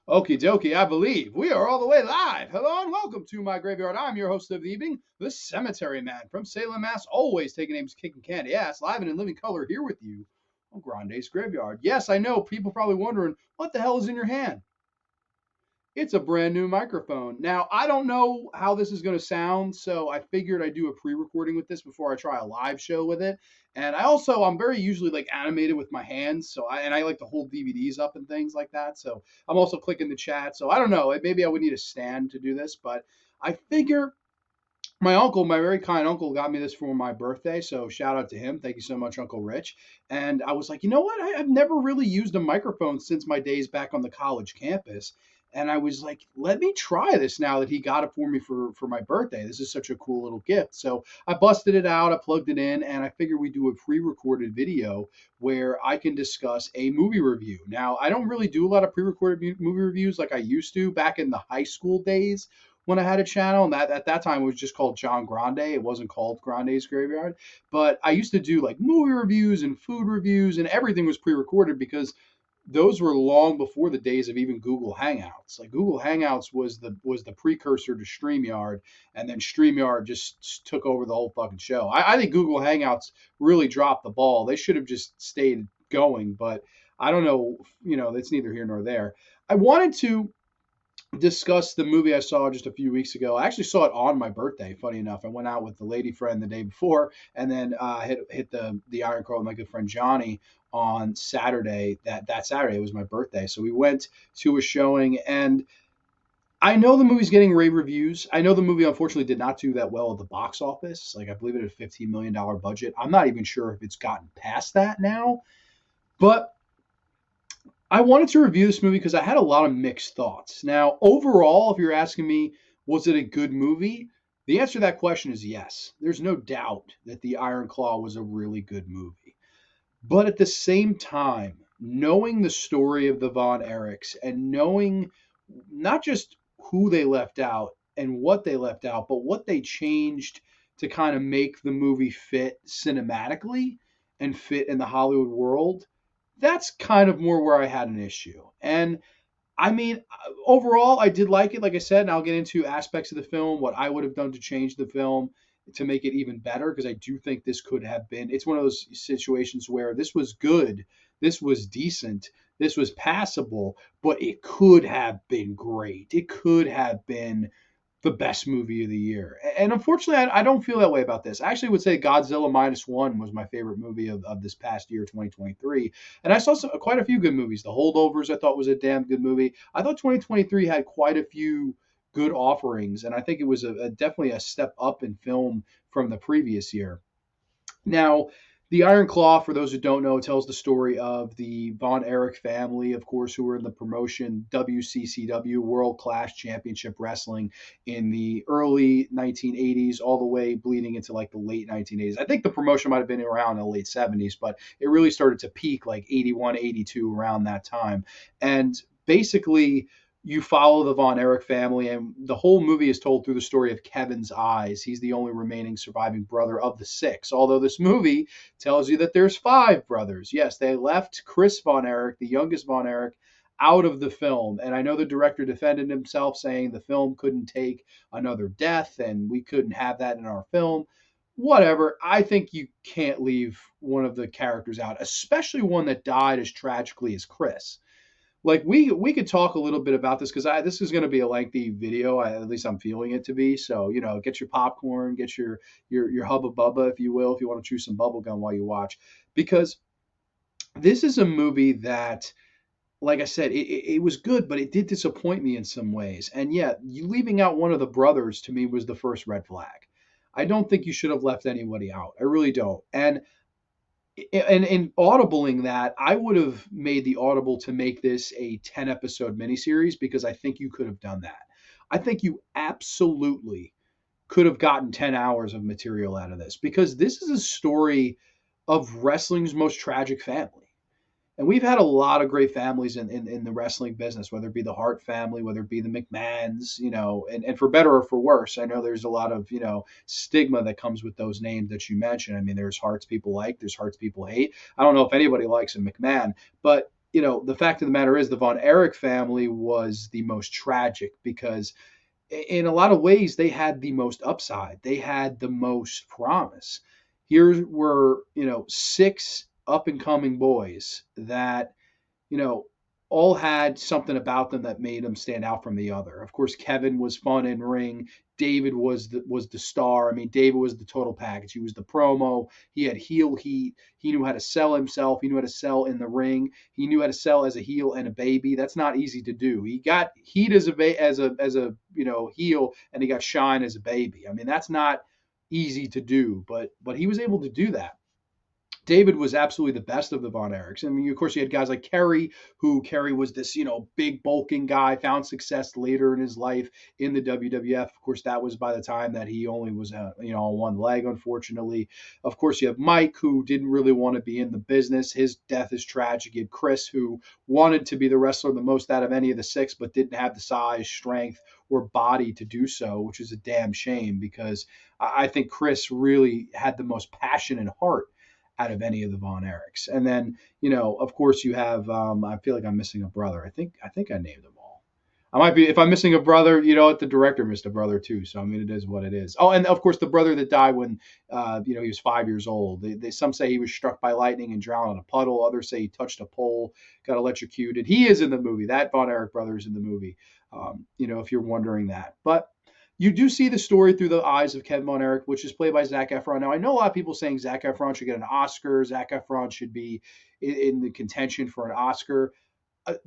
Okie dokie, I believe we are all the way live. Hello and welcome to my graveyard. I'm your host of the evening, the Cemetery Man from Salem, Mass. Always taking names, kicking candy ass, live and in living color here with you on Grande's Graveyard. Yes, I know people probably wondering what the hell is in your hand. It's a brand new microphone. Now, I don't know how this is going to sound, so I figured I'd do a pre-recording with this before I try a live show with it. And I'm very usually like animated with my hands, I like to hold DVDs up and things like that. So I'm also clicking the chat. So I don't know, maybe I would need a stand to do this, but I figure my uncle, my very kind uncle, got me this for my birthday. So shout out to him. Thank you so much, Uncle Rich. And I was like, you know what? I've never really used a microphone since my days back on the college campus. And I was like, let me try this now that he got it for me for my birthday. This is such a cool little gift. So I busted it out, I plugged it in, and I figured we do a pre-recorded video where I can discuss a movie review. Now, I don't really do a lot of pre-recorded movie reviews like I used to back in the high school days when I had a channel, and that at that time it was just called John Grande. It wasn't called Grande's Graveyard. But I used to do like movie reviews and food reviews, and everything was pre-recorded because those were long before the days of even Google Hangouts. Like Google Hangouts was the precursor to StreamYard, and then StreamYard just took over the whole fucking show. I think Google Hangouts really dropped the ball. They should have just stayed going, but I don't know. It's neither here nor there. I wanted to discuss the movie I saw just a few weeks ago. I actually saw it on my birthday. Funny enough, I went out with the lady friend the day before, and then hit the Iron Crow with my good friend Johnny on Saturday. That Saturday was my birthday, so we went to a showing. And I know the movie's getting rave reviews. I know the movie unfortunately did not do that well at the box office. Like I believe it had a $15 million budget. I'm not even sure if it's gotten past that now, but I wanted to review this movie because I had a lot of mixed thoughts. Now, overall, if you're asking me, was it a good movie? The answer to that question is yes. There's no doubt that The Iron Claw was a really good movie. But at the same time, knowing the story of the Von Erichs and knowing not just who they left out and what they left out, but what they changed to kind of make the movie fit cinematically and fit in the Hollywood world, that's kind of more where I had an issue. And I mean, overall, I did like it. Like I said, and I'll get into aspects of the film, what I would have done to change the film to make it even better, because I do think this could have been. It's one of those situations where this was good, this was decent, this was passable, but it could have been great. It could have been the best movie of the year. And unfortunately, I don't feel that way about this. I actually would say Godzilla Minus One was my favorite movie of this past year, 2023. And I saw quite a few good movies. The Holdovers I thought was a damn good movie. I thought 2023 had quite a few good offerings, and I think it was definitely a step up in film from the previous year. Now, the Iron Claw, for those who don't know, tells the story of the Von Erich family, of course, who were in the promotion WCCW, World Class Championship Wrestling, in the early 1980s, all the way bleeding into like the late 1980s. I think the promotion might have been around in the late 70s, but it really started to peak like 81, 82, around that time. And basically, you follow the Von Erich family, and the whole movie is told through the story of Kevin's eyes. He's the only remaining surviving brother of the six. Although this movie tells you that there's five brothers. Yes, they left Chris Von Erich, the youngest Von Erich, out of the film. And I know the director defended himself, saying the film couldn't take another death and we couldn't have that in our film. Whatever. I think you can't leave one of the characters out, especially one that died as tragically as Chris. Like we could talk a little bit about this because this is going to be a lengthy video. At least I'm feeling it to be. So get your popcorn, get your hubba bubba, if you will, if you want to chew some bubble gum while you watch, because this is a movie that, like I said, it was good, but it did disappoint me in some ways. And yet, you leaving out one of the brothers to me was the first red flag. I don't think you should have left anybody out. I really don't. And in audibling that, I would have made the audible to make this a 10 episode miniseries, because I think you could have done that. I think you absolutely could have gotten 10 hours of material out of this, because this is a story of wrestling's most tragic family. And we've had a lot of great families in the wrestling business, whether it be the Hart family, whether it be the McMahons, and for better or for worse. I know there's a lot of, stigma that comes with those names that you mentioned. I mean, there's Harts people like, there's Harts people hate. I don't know if anybody likes a McMahon, but the fact of the matter is the Von Erich family was the most tragic because in a lot of ways they had the most upside. They had the most promise. Here were, six up and coming boys that you know, all had something about them that made them stand out from the other. Of course, Kevin was fun in ring. David was the star. I mean, David was the total package. He was the promo. He had heel heat. He knew how to sell himself. He knew how to sell in the ring. He knew how to sell as a heel and a baby. That's not easy to do. He got heat as a heel, and he got shine as a baby. I mean, that's not easy to do, but he was able to do that. David was absolutely the best of the Von Erichs. I mean, of course, you had guys like Kerry, who Kerry was this, big bulking guy, found success later in his life in the WWF. Of course, that was by the time that he only was, on one leg, unfortunately. Of course, you have Mike, who didn't really want to be in the business. His death is tragic. You had Chris, who wanted to be the wrestler the most out of any of the six, but didn't have the size, strength, or body to do so, which is a damn shame because I think Chris really had the most passion and heart out of any of the Von Erichs. And then, of course, you have. I feel like I'm missing a brother. I think I named them all. I might be if I'm missing a brother. The director missed a brother too. So I mean, it is what it is. Oh, and of course, the brother that died when, he was 5 years old. Some say he was struck by lightning and drowned in a puddle. Others say he touched a pole, got electrocuted. He is in the movie. That Von Erich brother is in the movie. If you're wondering that, but you do see the story through the eyes of Kevin Von Erich, which is played by Zac Efron. Now, I know a lot of people saying Zac Efron should get an Oscar. Zac Efron should be in the contention for an Oscar.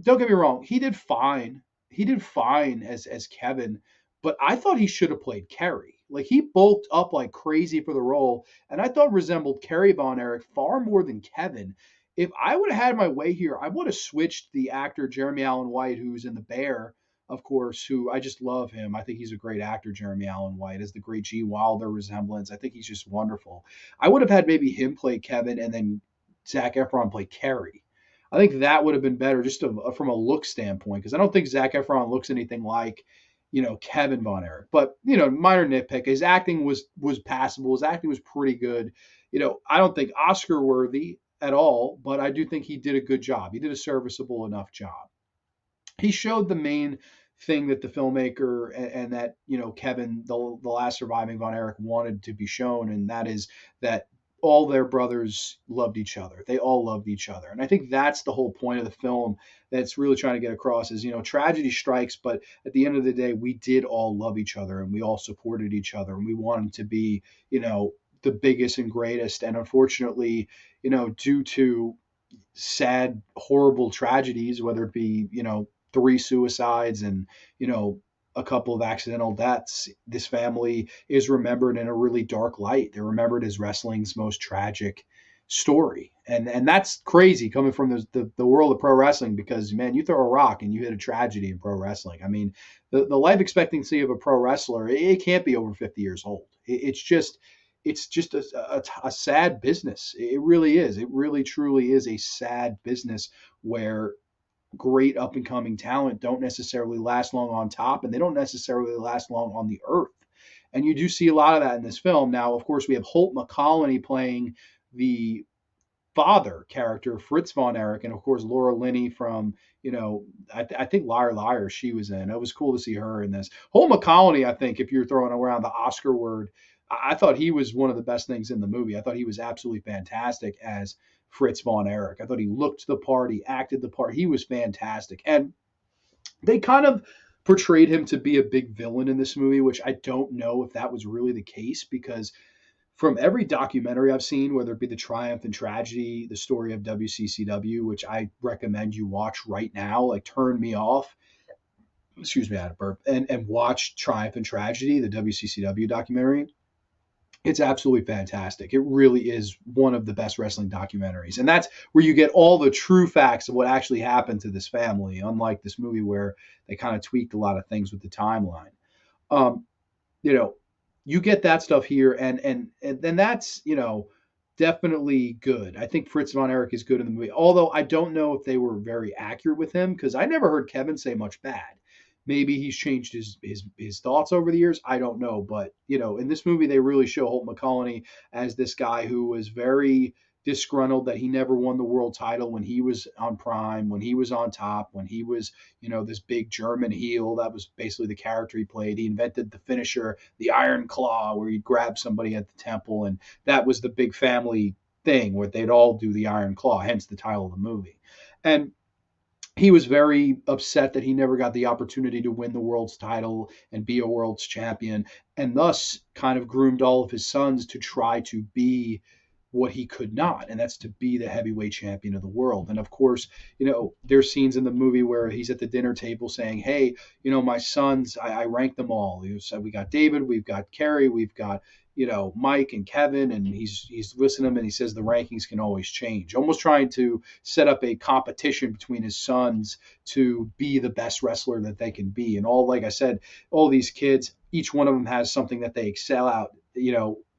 Don't get me wrong. He did fine. He did fine as Kevin, but I thought he should have played Kerry. Like, he bulked up like crazy for the role, and I thought resembled Kerry Von Erich far more than Kevin. If I would have had my way here, I would have switched the actor Jeremy Allen White, who's in The Bear, of course, who I just love him. I think he's a great actor, Jeremy Allen White, as the great G. Wilder resemblance. I think he's just wonderful. I would have had maybe him play Kevin and then Zac Efron play Kerry. I think that would have been better just from a look standpoint because I don't think Zac Efron looks anything like, Kevin Von Erich. But minor nitpick. His acting was passable. His acting was pretty good. I don't think Oscar worthy at all, but I do think he did a good job. He did a serviceable enough job. He showed the main thing that the filmmaker and that Kevin, the last surviving Von Erich, wanted to be shown, and that is that all their brothers loved each other. They all loved each other, and I think that's the whole point of the film. That's really trying to get across is tragedy strikes, but at the end of the day, we did all love each other, and we all supported each other, and we wanted to be the biggest and greatest. And unfortunately, due to sad, horrible tragedies, whether it be three suicides and a couple of accidental deaths, this family is remembered in a really dark light. They're remembered as wrestling's most tragic story, and that's crazy coming from the world of pro wrestling because man, you throw a rock and you hit a tragedy in pro wrestling. I mean, the life expectancy of a pro wrestler, it can't be over 50 years old. It's just a sad business. It really is. It really truly is a sad business where great up and coming talent don't necessarily last long on top and they don't necessarily last long on the earth. And you do see a lot of that in this film. Now, of course, we have Holt McCallany playing the father character, Fritz Von Erich, and of course, Laura Linney from, I think Liar Liar she was in. It was cool to see her in this. Holt McCallany, I think, if you're throwing around the Oscar word, I thought he was one of the best things in the movie. I thought he was absolutely fantastic as Fritz Von Erich. I thought he looked the part, he acted the part. He was fantastic. And they kind of portrayed him to be a big villain in this movie, which I don't know if that was really the case because from every documentary I've seen, whether it be the Triumph and Tragedy, the story of WCCW, which I recommend you watch right now, like turn me off, excuse me, I had a burp, and watch Triumph and Tragedy, the WCCW documentary. It's absolutely fantastic. It really is one of the best wrestling documentaries. And that's where you get all the true facts of what actually happened to this family, unlike this movie where they kind of tweaked a lot of things with the timeline. Um, you know, you get that stuff here, and then that's definitely good. I think Fritz Von Erich is good in the movie, although I don't know if they were very accurate with him because I never heard Kevin say much bad. Maybe he's changed his thoughts over the years. I don't know, but in this movie they really show Holt McCallany as this guy who was very disgruntled that he never won the world title when he was on prime, when he was on top, when he was, this big German heel. That was basically the character he played. He invented the finisher, the Iron Claw, where he'd grab somebody at the temple, and that was the big family thing where they'd all do the Iron Claw, hence the title of the movie. And he was very upset that he never got the opportunity to win the world's title and be a world's champion, and thus kind of groomed all of his sons to try to be what he could not, and that's to be the heavyweight champion of the world. And of course, there's scenes in the movie where he's at the dinner table saying, "Hey, my sons, I rank them all. He said, we got David, we've got Kerry, we've got Mike and Kevin," and he's listening to them, and he says the rankings can always change, almost trying to set up a competition between his sons to be the best wrestler that they can be. And like I said, all these kids, each one of them has something that they excel out,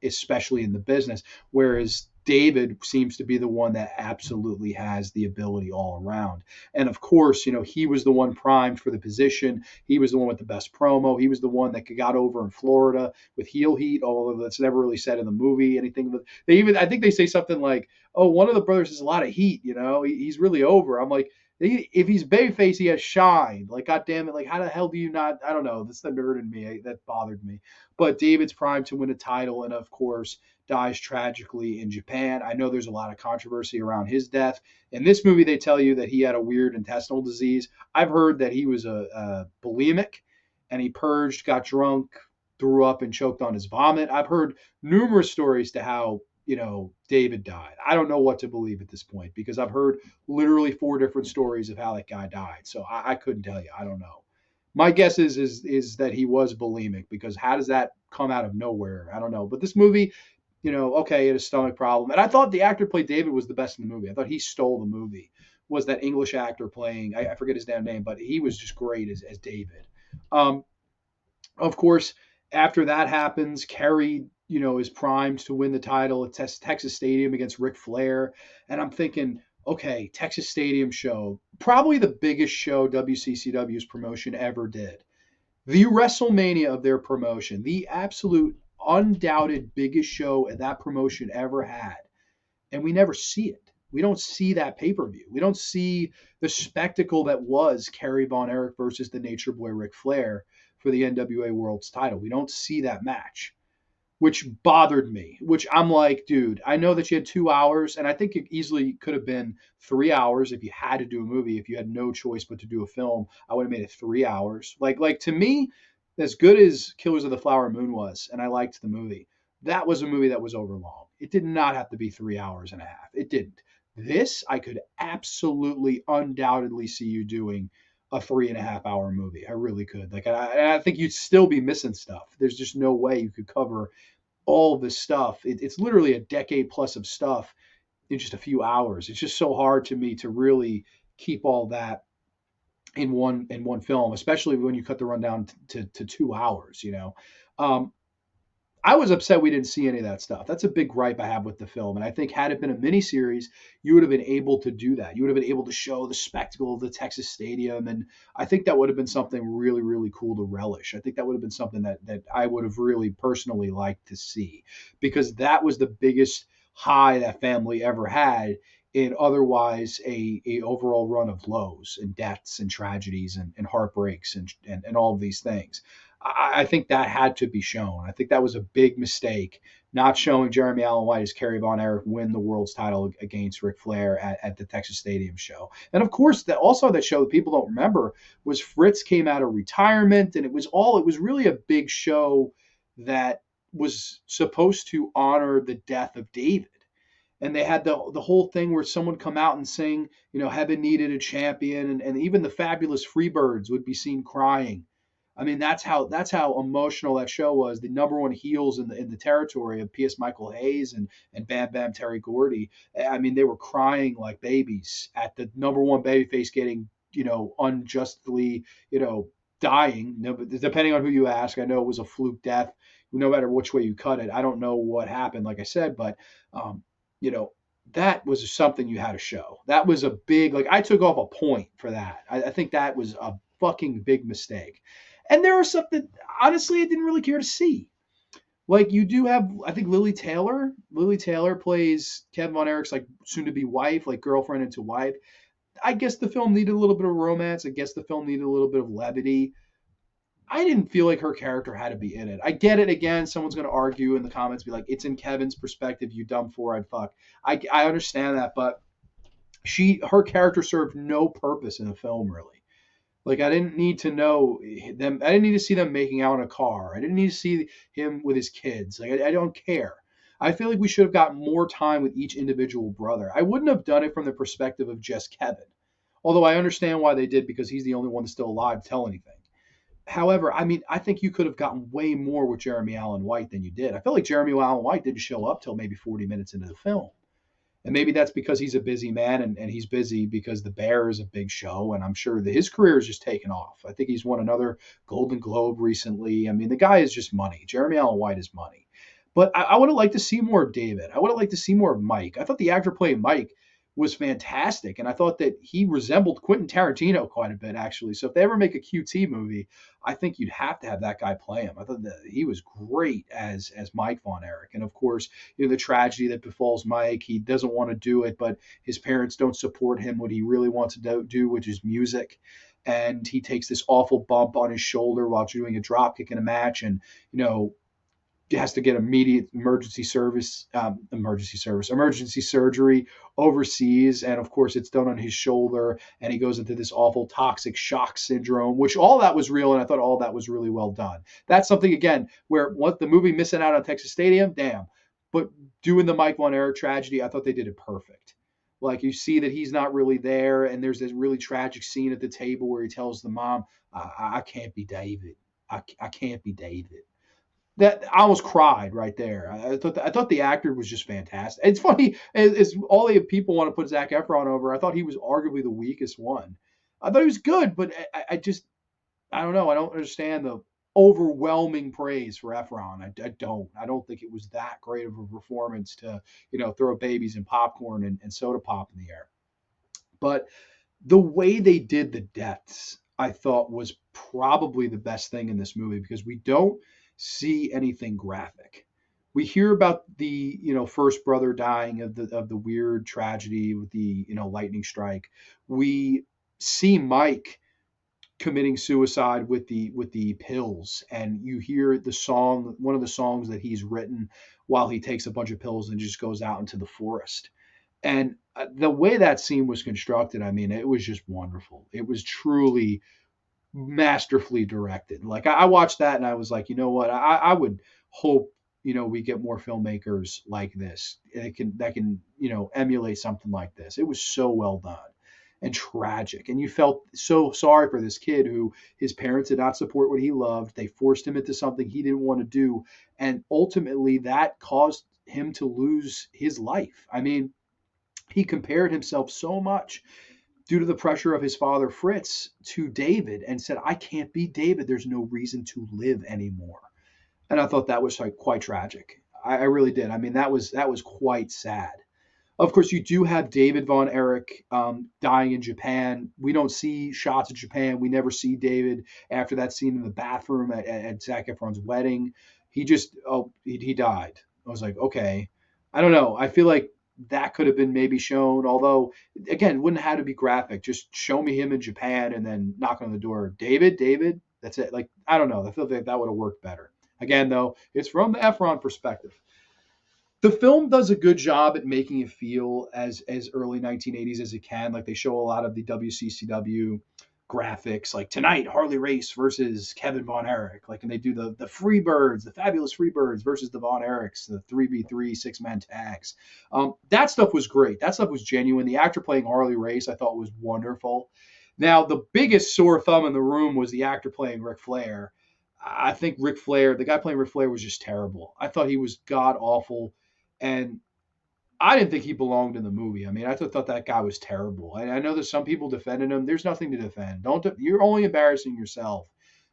especially in the business, whereas David seems to be the one that absolutely has the ability all around. And of course, he was the one primed for the position. He was the one with the best promo. He was the one that got over in Florida with heel heat, although that's never really said in the movie anything. But I think they say something like, "Oh, one of the brothers has a lot of heat, he's really over." I'm like, if he's babyface, he has shine. Like, God damn it. Like, how the hell do you not? I don't know. That's the nerd in me. That bothered me. But David's primed to win a title, and of course, dies tragically in Japan. I know there's a lot of controversy around his death. In this movie, they tell you that he had a weird intestinal disease. I've heard that he was a bulimic, and he purged, got drunk, threw up, and choked on his vomit. I've heard numerous stories to how David died. I don't know what to believe at this point because I've heard literally 4 different stories of how that guy died. So I couldn't tell you. I don't know. My guess is that he was bulimic, because how does that come out of nowhere? I don't know. But this movie, okay, he had a stomach problem. And I thought the actor played David was the best in the movie. I thought he stole the movie. Was that English actor playing, I forget his damn name, but he was just great as David. Of course, after that happens, Kerry, is primed to win the title at Texas Stadium against Ric Flair. And I'm thinking, okay, Texas Stadium show, probably the biggest show WCCW's promotion ever did. The WrestleMania of their promotion, the absolute undoubted biggest show that promotion ever had. And we never see it. We don't see that pay-per-view. We don't see the spectacle that was Kerry Von Erich versus the Nature Boy Ric Flair for the NWA World's title. We don't see that match, which bothered me, which I'm like, dude, I know that you had 2 hours, and I think it easily could have been 3 hours if you had to do a movie. If you had no choice but to do a film, I would have made it 3 hours. Like to me, as good as Killers of the Flower Moon was, and I liked the movie, that was a movie that was overlong. It did not have to be 3 hours and a half. It didn't. This, I could absolutely, undoubtedly see you doing a 3.5 hour movie. I really could. Like, I think you'd still be missing stuff. There's just no way you could cover all this stuff. It's literally a decade plus of stuff in just a few hours. It's just so hard to me to really keep all that in one film, especially when you cut the rundown to 2 hours. I was upset we didn't see any of that stuff. That's a big gripe I have with the film. And I think had it been a miniseries, you would have been able to do that. You would have been able to show the spectacle of the Texas Stadium. And I think that would have been something really, really cool to relish. I think that would have been something that I would have really personally liked to see, because that was the biggest high that family ever had in otherwise a overall run of lows and deaths and tragedies and heartbreaks and all of these things. I think that had to be shown. I think that was a big mistake, not showing Jeremy Allen White as Kerry Von Erich win the world's title against Ric Flair at the Texas Stadium show. And of course, that show that people don't remember was Fritz came out of retirement, and it was really a big show that was supposed to honor the death of David. And they had the whole thing where someone come out and sing, Heaven Needed a Champion, and even the Fabulous Freebirds would be seen crying. I mean, that's how emotional that show was. The number one heels in the territory of P.S. Michael Hayes and Bam Bam Terry Gordy. I mean, they were crying like babies at the number one babyface getting, unjustly, dying. Depending on who you ask, I know it was a fluke death. No matter which way you cut it, I don't know what happened, like I said, but that was something you had to show. That was a big, I took off a point for that. I think that was a fucking big mistake. And there was something, honestly, I didn't really care to see. Like you do have, I think Lily Taylor. Lily Taylor plays Kevin Von Erich's like soon to be wife, like girlfriend into wife. I guess the film needed a little bit of romance. I guess the film needed a little bit of levity. I didn't feel like her character had to be in it. I get it. Again, someone's going to argue in the comments, be like, "It's in Kevin's perspective, you dumb four-eyed fuck." I understand that, but her character served no purpose in the film really. Like I didn't need to know them. I didn't need to see them making out in a car. I didn't need to see him with his kids. Like I don't care. I feel like we should have got more time with each individual brother. I wouldn't have done it from the perspective of just Kevin. Although I understand why they did because he's the only one that's still alive to tell anything. However, I mean, I think you could have gotten way more with Jeremy Allen White than you did. I feel like Jeremy Allen White didn't show up till maybe 40 minutes into the film. And maybe that's because he's a busy man and he's busy because The Bear is a big show. And I'm sure that his career is just taken off. I think he's won another Golden Globe recently. I mean, the guy is just money. Jeremy Allen White is money. But I would have liked to see more of David. I would have liked to see more of Mike. I thought the actor playing Mike was fantastic. And I thought that he resembled Quentin Tarantino quite a bit, actually. So if they ever make a QT movie, I think you'd have to have that guy play him. I thought that he was great as Mike Von Erich. And of course, the tragedy that befalls Mike. He doesn't want to do it, but his parents don't support him what he really wants to do, which is music. And he takes this awful bump on his shoulder while doing a drop kick in a match, and has to get immediate emergency surgery overseas, and of course it's done on his shoulder, and he goes into this awful toxic shock syndrome, which all that was real, and I thought all that was really well done. That's something again where what the movie missing out on Texas Stadium, damn, but doing the Mike Von Erich tragedy, I thought they did it perfect. Like you see that he's not really there, and there's this really tragic scene at the table where he tells the mom, "I can't be David. I can't be David." That I almost cried right there. I thought the actor was just fantastic. It's funny as all the people want to put Zac Efron over. I thought he was arguably the weakest one. I thought he was good, but I just I don't know. I don't understand the overwhelming praise for Efron. I don't think it was that great of a performance to throw babies and popcorn and soda pop in the air. But the way they did the deaths, I thought was probably the best thing in this movie because we don't see anything graphic. We hear about the first brother dying of the weird tragedy with the lightning strike. We see Mike committing suicide with the pills, and you hear the song, one of the songs that he's written while he takes a bunch of pills and just goes out into the forest. And the way that scene was constructed, I mean, it was just wonderful. It was truly masterfully directed. Like I watched that and I was like, you know what? I would hope we get more filmmakers like this that can emulate something like this. It was so well done and tragic, and you felt so sorry for this kid who his parents did not support what he loved. They forced him into something he didn't want to do, and ultimately that caused him to lose his life. I mean, he compared himself so much due to the pressure of his father Fritz to David and said, "I can't be David. There's no reason to live anymore." And I thought that was like quite tragic. I really did. I mean, that was quite sad. Of course, you do have David Von Erich dying in Japan. We don't see shots of Japan. We never see David after that scene in the bathroom at Zac Efron's wedding. He died. I was like, okay. I don't know. I feel like that could have been maybe shown, although again, it wouldn't have to be graphic. Just show me him in Japan and then knock on the door. David, that's it. Like, I don't know. I feel like that would have worked better. Again, though, it's from the Efron perspective. The film does a good job at making it feel as early 1980s as it can. Like they show a lot of the WCCW graphics, like tonight Harley Race versus Kevin Von Erich, like, and they do the Freebirds, the fabulous Freebirds versus the Von Erichs, the 3v3 6-man tags. That stuff was great. That stuff was genuine. The actor playing Harley Race I thought was wonderful. Now the biggest sore thumb in the room was the actor playing Ric Flair. I think Ric Flair, the guy playing Ric Flair, was just terrible. I thought he was god awful, and I didn't think he belonged in the movie. I mean, I thought that guy was terrible. I know there's some people defending him. There's nothing to defend. You're only embarrassing yourself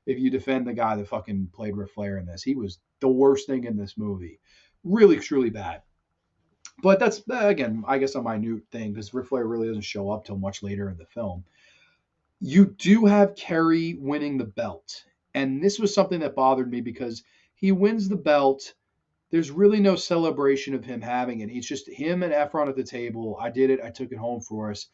if you defend the guy that fucking played Ric Flair in this. He was the worst thing in this movie. Really, truly bad. But that's, again, I guess a minute thing because Ric Flair really doesn't show up till much later in the film. You do have Kerry winning the belt. And this was something that bothered me because he wins the belt there's really no celebration of him having it. It's just him and Efron at the table. I did it. I took it home for us.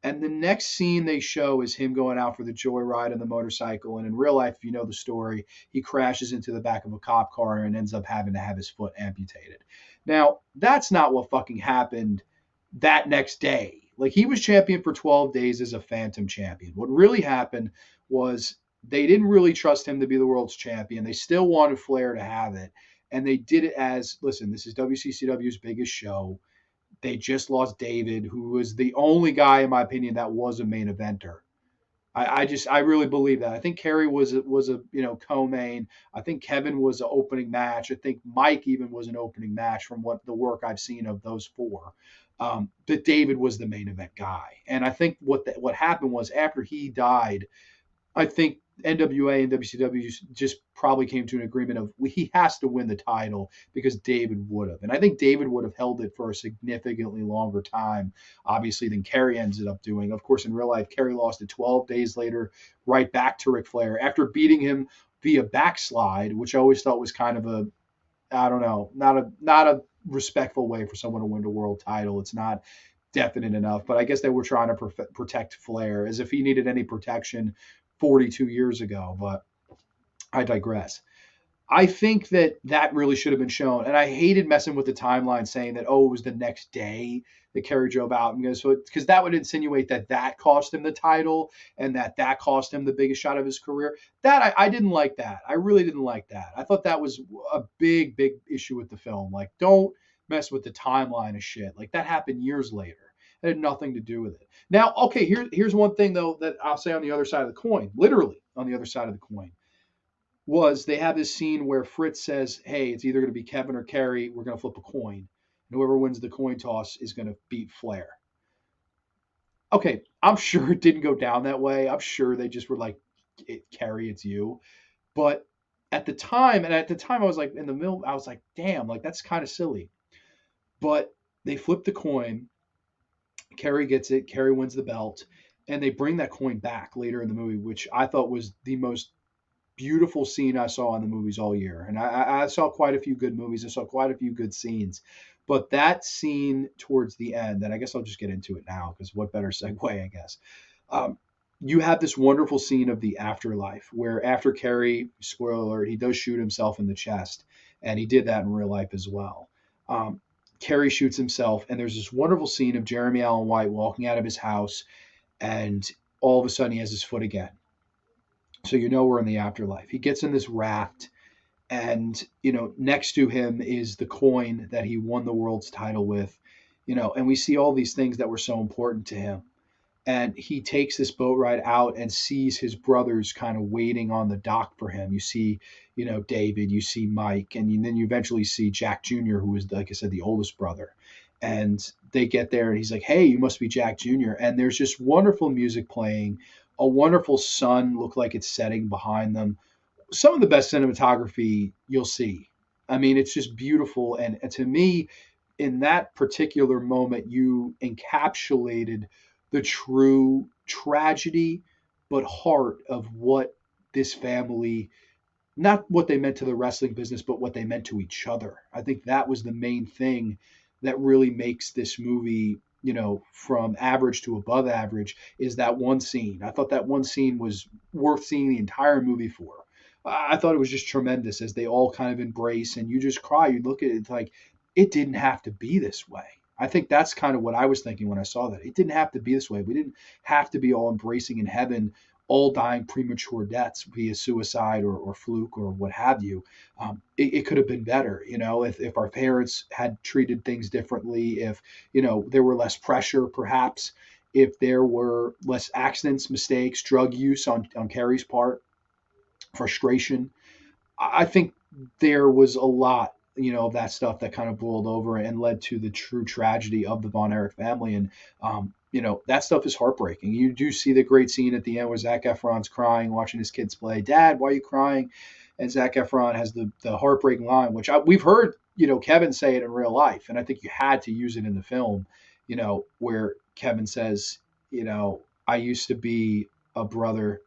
And the next scene they show is him going out for the joyride on the motorcycle. And in real life, if you know the story, he crashes into the back of a cop car and ends up having to have his foot amputated. Now, that's not what fucking happened that next day. Like, he was champion for 12 days as a phantom champion. What really happened was they didn't really trust him to be the world's champion. They still wanted Flair to have it. And they did it as, listen, this is WCCW's biggest show. They just lost David, who was the only guy, in my opinion, that was a main eventer. I really believe that. I think Kerry was a co-main. I think Kevin was an opening match. I think Mike even was an opening match from what the work I've seen of those four. But David was the main event guy, and I think what happened was after he died, I think NWA and WCW just probably came to an agreement of he has to win the title because David would have. And I think David would have held it for a significantly longer time, obviously, than Kerry ended up doing. Of course, in real life, Kerry lost it 12 days later, right back to Ric Flair after beating him via backslide, which I always thought was kind of a, I don't know, not a respectful way for someone to win the world title. It's not definite enough, but I guess they were trying to protect Flair as if he needed any protection 42 years ago, but I digress. I think that really should have been shown. And I hated messing with the timeline saying that, oh, it was the next day that Kerry drove out. Because that would insinuate that cost him the title and that cost him the biggest shot of his career. That I didn't like that. I really didn't like that. I thought that was a big, big issue with the film. Like, don't mess with the timeline of shit. Like, that happened years later. It had nothing to do with it. Now, okay, here's one thing, though, that I'll say on the other side of the coin, literally on the other side of the coin, was they have this scene where Fritz says, hey, it's either going to be Kevin or Kerry. We're going to flip a coin. And whoever wins the coin toss is going to beat Flair. Okay, I'm sure it didn't go down that way. I'm sure they just were like, Kerry, it's you. But at the time I was like, in the middle, I was like, damn, like that's kind of silly. But they flip the coin. Kerry gets it. Kerry wins the belt. And they bring that coin back later in the movie, which I thought was the most beautiful scene I saw in the movies all year. And I saw quite a few good movies. I saw quite a few good scenes. But that scene towards the end, and I guess I'll just get into it now because what better segue, I guess. You have this wonderful scene of the afterlife where after Kerry, spoiler alert, he does shoot himself in the chest. And he did that in real life as well. Kerry shoots himself, and there's this wonderful scene of Jeremy Allen White walking out of his house, and all of a sudden he has his foot again. So we're in the afterlife. He gets in this raft, and next to him is the coin that he won the world's title with, and we see all these things that were so important to him. And he takes this boat ride out and sees his brothers kind of waiting on the dock for him. You see, David, you see Mike, and then you eventually see Jack Jr., who is, like I said, the oldest brother. And they get there, and he's like, hey, you must be Jack Jr. And there's just wonderful music playing, a wonderful sun look like it's setting behind them. Some of the best cinematography you'll see. I mean, it's just beautiful. And to me, in that particular moment, you encapsulated the true tragedy, but heart of what this family, not what they meant to the wrestling business, but what they meant to each other. I think that was the main thing that really makes this movie, from average to above average, is that one scene. I thought that one scene was worth seeing the entire movie for. I thought it was just tremendous as they all kind of embrace, and you just cry. You look at it like it didn't have to be this way. I think that's kind of what I was thinking when I saw that. It didn't have to be this way. We didn't have to be all embracing in heaven, all dying premature deaths via suicide or fluke or what have you. It could have been better, if our parents had treated things differently, if, there were less pressure, perhaps, if there were less accidents, mistakes, drug use on Kerry's part, frustration. I think there was a lot, of that stuff that kind of boiled over and led to the true tragedy of the Von Erich family. And, that stuff is heartbreaking. You do see the great scene at the end where Zac Efron's crying, watching his kids play. Dad, why are you crying? And Zac Efron has the heartbreaking line, which we've heard, Kevin say it in real life. And I think you had to use it in the film, where Kevin says, I used to be a brother.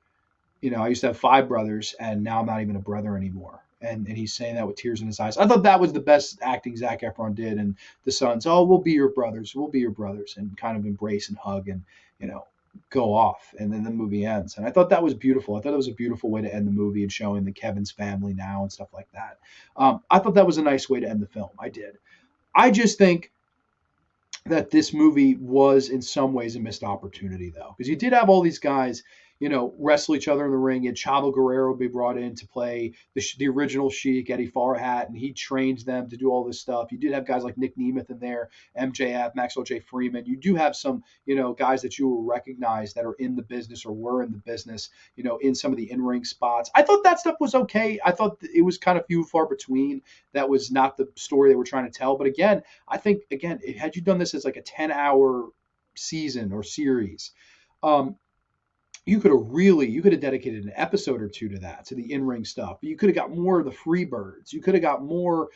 I used to have 5 brothers, and now I'm not even a brother anymore. and he's saying that with tears in his eyes. I thought that was the best acting Zac Efron did, and the sons, oh, we'll be your brothers, and kind of embrace and hug and you know go off, and then the movie ends. And I thought that was beautiful. I thought it was a beautiful way to end the movie and showing the Kevin's family now and stuff like that. I thought that was a nice way to end the film. I did. I just think that this movie was in some ways a missed opportunity, though, because you did have all these guys, wrestle each other in the ring. And Chavo Guerrero be brought in to play the original Sheik, Eddie Farhat, and he trained them to do all this stuff. You did have guys like Nick Nemeth in there, MJF, Maxwell J. Freeman. You do have some, guys that you will recognize that are in the business or were in the business, in some of the in-ring spots. I thought that stuff was okay. I thought it was kind of few and far between. That was not the story they were trying to tell. But again, I think, had you done this as like a 10-hour season or series, you could have dedicated an episode or two to that, to the in-ring stuff. You could have got more of the Freebirds. You could have got more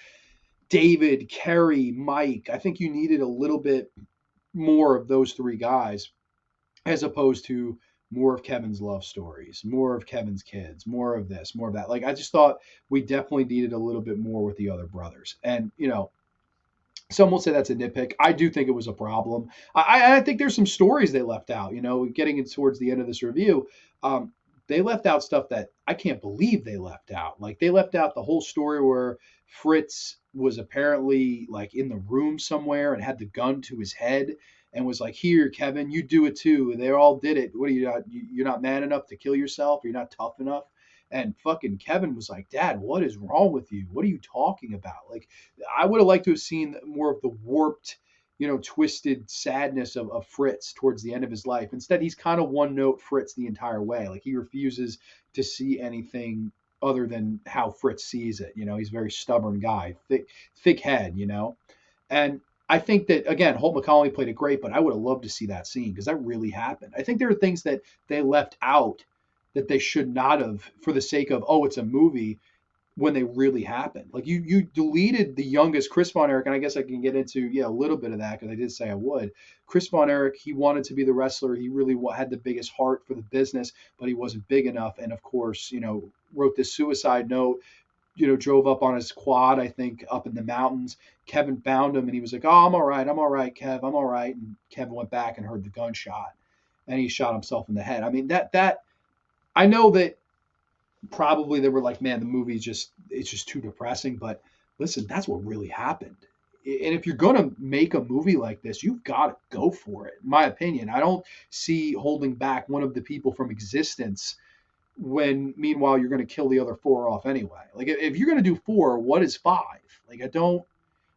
David, Kerry, Mike. I think you needed a little bit more of those three guys as opposed to more of Kevin's love stories, more of Kevin's kids, more of this, more of that. Like, I just thought we definitely needed a little bit more with the other brothers. And, some will say that's a nitpick. I do think it was a problem. I think there's some stories they left out. Getting it towards the end of this review, they left out stuff that I can't believe they left out. Like, they left out the whole story where Fritz was apparently like in the room somewhere and had the gun to his head and was like, "Here, Kevin, you do it too." And they all did it. What are you not? You're not man enough to kill yourself? You're not tough enough? And fucking Kevin was like, "Dad, what is wrong with you? What are you talking about?" Like, I would have liked to have seen more of the warped, twisted sadness of Fritz towards the end of his life. Instead, he's kind of one note Fritz the entire way. Like, he refuses to see anything other than how Fritz sees it. He's a very stubborn guy, thick head, And I think that, again, Holt McCallany played it great, but I would have loved to see that scene because that really happened. I think there are things that they left out that they should not have for the sake of, oh, it's a movie, when they really happened. Like, you deleted the youngest, Chris Von Erich, and I guess I can get into a little bit of that because I did say I would. Chris Von Erich, he wanted to be the wrestler. He really had the biggest heart for the business, but he wasn't big enough. And of course, wrote this suicide note, drove up on his quad, I think, up in the mountains. Kevin found him and he was like, "Oh, I'm all right, Kev, I'm all right." And Kevin went back and heard the gunshot and he shot himself in the head. I mean, that I know that probably they were like, "Man, the movie's it's just too depressing." But listen, that's what really happened. And if you're going to make a movie like this, you've got to go for it. In my opinion, I don't see holding back one of the people from existence when meanwhile you're going to kill the other four off anyway. Like, if you're going to do four, what is five? Like,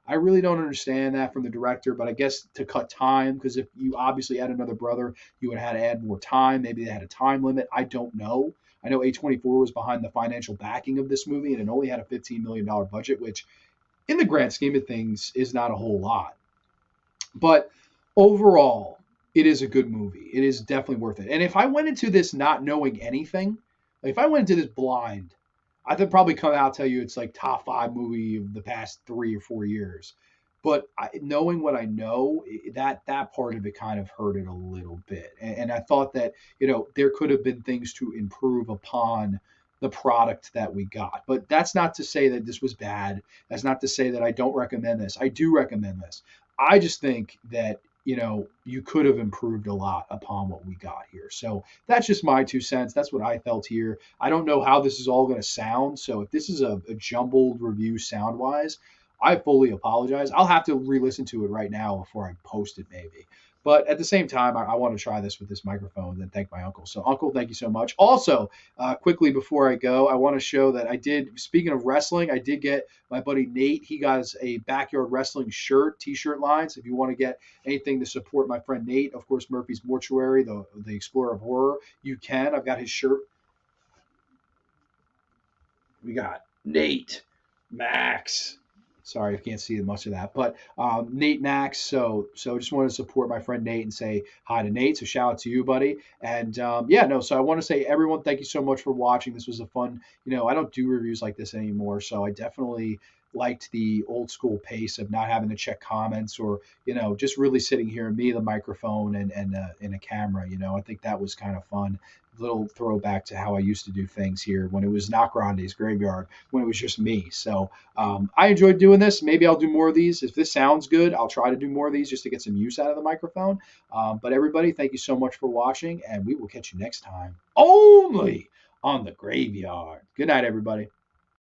I really don't understand that from the director, but I guess to cut time, because if you obviously add another brother, you would have had to add more time. Maybe they had a time limit. I don't know. I know A24 was behind the financial backing of this movie, and it only had a $15 million budget, which in the grand scheme of things is not a whole lot. But overall, it is a good movie. It is definitely worth it. And if I went into this not knowing anything, like if I went into this blind, I could probably come out and tell you it's like top 5 movie of the past 3 or 4 years. But knowing what I know, that part of it kind of hurt it a little bit. And I thought that, there could have been things to improve upon the product that we got. But that's not to say that this was bad. That's not to say that I don't recommend this. I do recommend this. I just think that, you could have improved a lot upon what we got here. So that's just my 2 cents. That's what I felt here. I don't know how this is all going to sound. So if this is a jumbled review sound wise, I fully apologize. I'll have to re-listen to it right now before I post it maybe. But at the same time, I want to try this with this microphone and thank my uncle. So, Uncle, thank you so much. Also, quickly before I go, I want to show that speaking of wrestling, I did get my buddy Nate. He got a Backyard Wrestling t-shirt line. So if you want to get anything to support my friend Nate, of course, Murphy's Mortuary, the Explorer of Horror, you can. I've got his shirt. We got Nate, Max. Sorry, I can't see much of that, but Nate Max. So just want to support my friend Nate and say hi to Nate. So shout out to you, buddy. And so I want to say, everyone, thank you so much for watching. This was a fun, I don't do reviews like this anymore. So I definitely liked the old school pace of not having to check comments or, just really sitting here and me, the microphone and a camera. I think that was kind of fun little throwback to how I used to do things here when it was not Grande's Graveyard, when it was just me. So I enjoyed doing this. Maybe I'll do more of these. If this sounds good, I'll try to do more of these just to get some use out of the microphone. But everybody, thank you so much for watching, and we will catch you next time only on the Graveyard. Good night, everybody.